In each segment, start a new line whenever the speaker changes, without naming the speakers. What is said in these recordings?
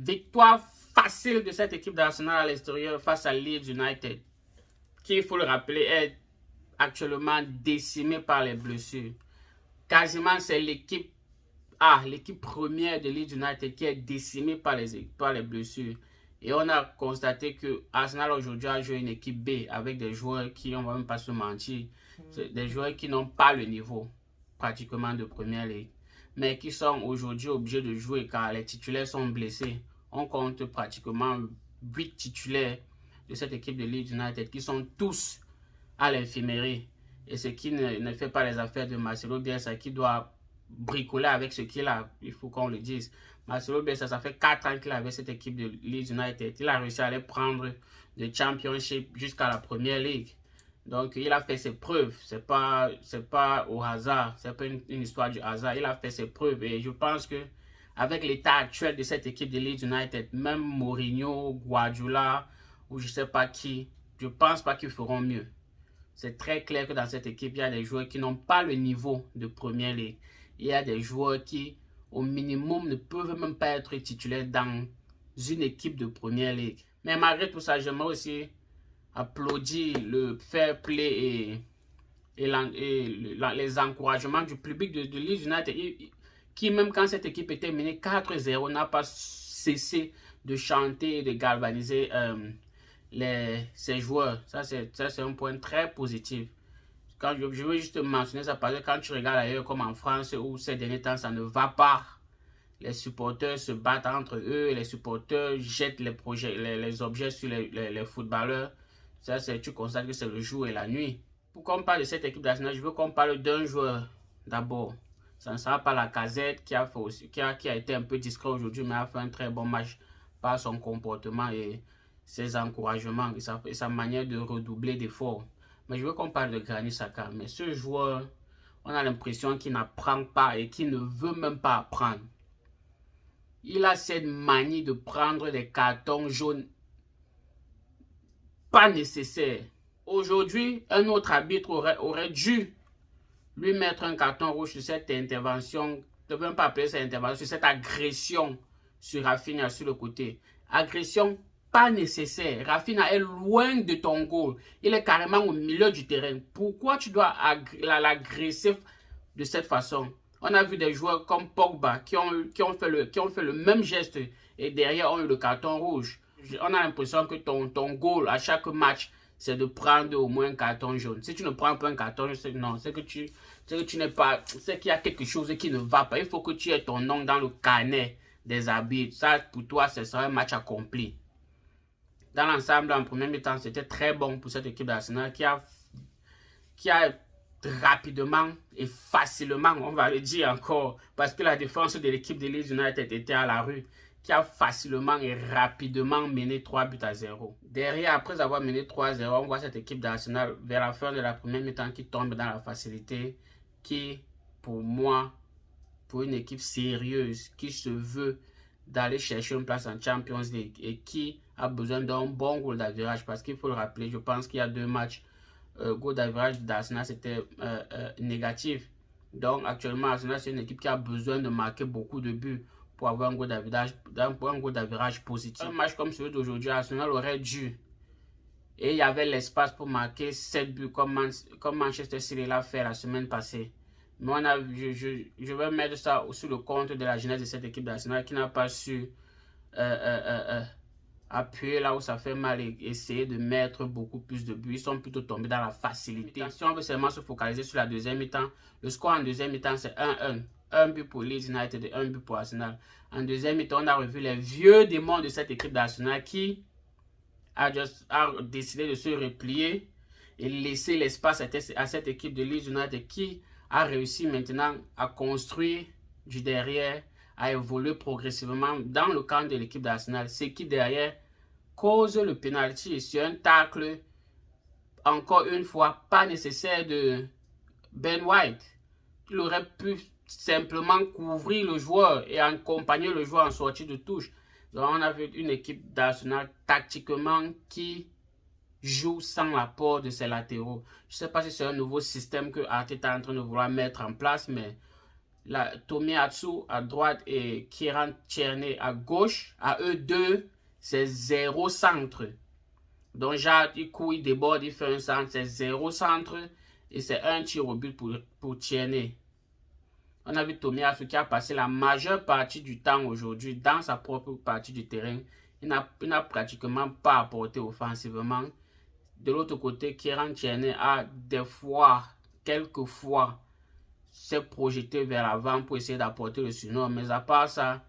Victoire facile de cette équipe d'Arsenal à l'extérieur face à Leeds United, qui, il faut le rappeler, est actuellement décimée par les blessures. Quasiment, c'est l'équipe première de Leeds United qui est décimée par les blessures. Et on a constaté que Arsenal aujourd'hui a joué une équipe B avec des joueurs qui, on ne va même pas se mentir, des joueurs qui n'ont pas le niveau pratiquement de Première Ligue, mais qui sont aujourd'hui obligés de jouer car les titulaires sont blessés. On compte pratiquement 8 titulaires de cette équipe de Leeds United qui sont tous à l'infirmerie. Et ce qui ne fait pas les affaires de Marcelo Bielsa, qui doit bricoler avec ce qu'il a, il faut qu'on le dise. Marcelo Bielsa, ça fait 4 ans qu'il avait cette équipe de Leeds United. Il a réussi à les prendre de Championship jusqu'à la Première Ligue. Donc, il a fait ses preuves. C'est pas au hasard. C'est pas une histoire du hasard. Il a fait ses preuves. Et je pense que avec l'état actuel de cette équipe de Leeds United, même Mourinho, Guardiola ou je sais pas qui, je pense pas qu'ils feront mieux. C'est très clair que dans cette équipe, il y a des joueurs qui n'ont pas le niveau de Première Ligue. Il y a des joueurs qui, au minimum, ne peuvent même pas être titulaires dans une équipe de Première Ligue. Mais malgré tout ça, j'aimerais aussi applaudir le fair play et les encouragements du public de Leeds United, qui même quand cette équipe était menée 4-0, n'a pas cessé de chanter et de galvaniser ses joueurs. Ça, c'est un point très positif. Quand je veux juste mentionner ça parce que quand tu regardes ailleurs comme en France où ces derniers temps ça ne va pas, les supporters se battent entre eux, les supporters jettent les objets sur les footballeurs. Ça, tu constates que c'est le jour et la nuit. Pour qu'on parle de cette équipe d'Arsenal, je veux qu'on parle d'un joueur d'abord. Ça ne sera pas Lacazette qui a été un peu discret aujourd'hui, mais a fait un très bon match par son comportement et ses encouragements et sa manière de redoubler d'efforts. Mais je veux qu'on parle de Granit Xhaka. Mais ce joueur, on a l'impression qu'il n'apprend pas et qu'il ne veut même pas apprendre. Il a cette manie de prendre des cartons jaunes pas nécessaires. Aujourd'hui, un autre arbitre aurait dû lui mettre un carton rouge sur cette intervention, je ne peux même pas appeler cette intervention, sur cette agression sur Rafinha sur le côté. Agression pas nécessaire. Rafinha est loin de ton goal. Il est carrément au milieu du terrain. Pourquoi tu dois l'agresser de cette façon? On a vu des joueurs comme Pogba qui ont fait le même geste et derrière ont eu le carton rouge. On a l'impression que ton goal à chaque match, c'est de prendre au moins un carton jaune. Si tu ne prends pas un carton jaune, c'est que tu n'es pas, c'est qu'il y a quelque chose qui ne va pas. Il faut que tu aies ton nom dans le carnet des arbitres. Ça, pour toi, ce sera un match accompli. Dans l'ensemble, en premier mi-temps, c'était très bon pour cette équipe d'Arsenal qui a rapidement et facilement, on va le dire encore, parce que la défense de l'équipe de Leeds United était à la rue, qui a facilement et rapidement mené 3-0. Derrière, après avoir mené 3-0, on voit cette équipe d'Arsenal vers la fin de la première mi-temps qui tombe dans la facilité, qui, pour moi, pour une équipe sérieuse qui se veut d'aller chercher une place en Champions League et qui a besoin d'un bon goal d'average, parce qu'il faut le rappeler, je pense qu'il y a 2 matchs, goal d'average d'Arsenal c'était négatif. Donc actuellement, Arsenal c'est une équipe qui a besoin de marquer beaucoup de buts pour avoir un goal d'average positif. Un match comme celui d'aujourd'hui, Arsenal aurait dû, et il y avait l'espace pour marquer 7 buts comme Manchester City l'a fait la semaine passée. Mais je vais mettre ça sur le compte de la jeunesse de cette équipe d'Arsenal qui n'a pas su appuyer là où ça fait mal et essayer de mettre beaucoup plus de buts. Ils sont plutôt tombés dans la facilité. Si on veut seulement se focaliser sur la deuxième mi-temps, le score en deuxième mi-temps c'est 1-1. Un but pour Leeds United et un but pour Arsenal. En deuxième mi-temps, on a revu les vieux démons de cette équipe d'Arsenal qui a décidé de se replier et laisser l'espace à cette équipe de Leeds United qui a réussi maintenant à construire du derrière, à évoluer progressivement dans le camp de l'équipe d'Arsenal. Ce qui derrière cause le penalty sur un tacle, encore une fois, pas nécessaire de Ben White. Il aurait pu simplement couvrir le joueur et accompagner le joueur en sortie de touche. Donc on a vu une équipe d'Arsenal tactiquement qui joue sans l'apport de ses latéraux. Je ne sais pas si c'est un nouveau système que Arteta est en train de vouloir mettre en place, mais Tomiyasu à droite et Kieran Tierney à gauche. À eux deux, c'est 0 centre. Donc Jacques, il court, il déborde, il fait un centre, c'est 0 centre. Et c'est un tir au but pour Tierney. On a vu Tomiyasu qui a passé la majeure partie du temps aujourd'hui dans sa propre partie du terrain. Il n'a pratiquement pas apporté offensivement. De l'autre côté, Kieran Tierney a des fois, quelquefois, s'est projeté vers l'avant pour essayer d'apporter le surnom. Mais à part ça,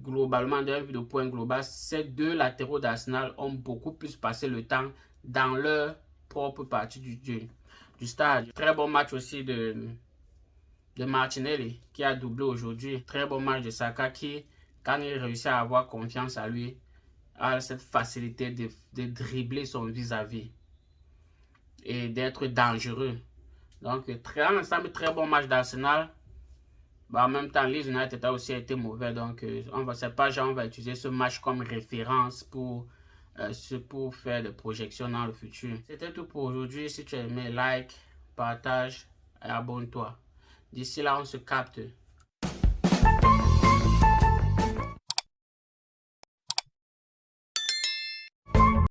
globalement, d'un vue de point global, ces deux latéraux d'Arsenal ont beaucoup plus passé le temps dans leur propre partie du stade. Très bon match aussi de Martinelli qui a doublé aujourd'hui. Très bon match de Saka qui, quand il réussit à avoir confiance à lui, a cette facilité de dribbler son vis-à-vis et d'être dangereux. Donc, en ensemble, très bon match d'Arsenal. En même temps, Leeds United a aussi été mauvais. Donc, on va utiliser ce match comme référence pour faire des projections dans le futur. C'était tout pour aujourd'hui. Si tu as aimé, like, partage et abonne-toi. D'ici là, on se capte.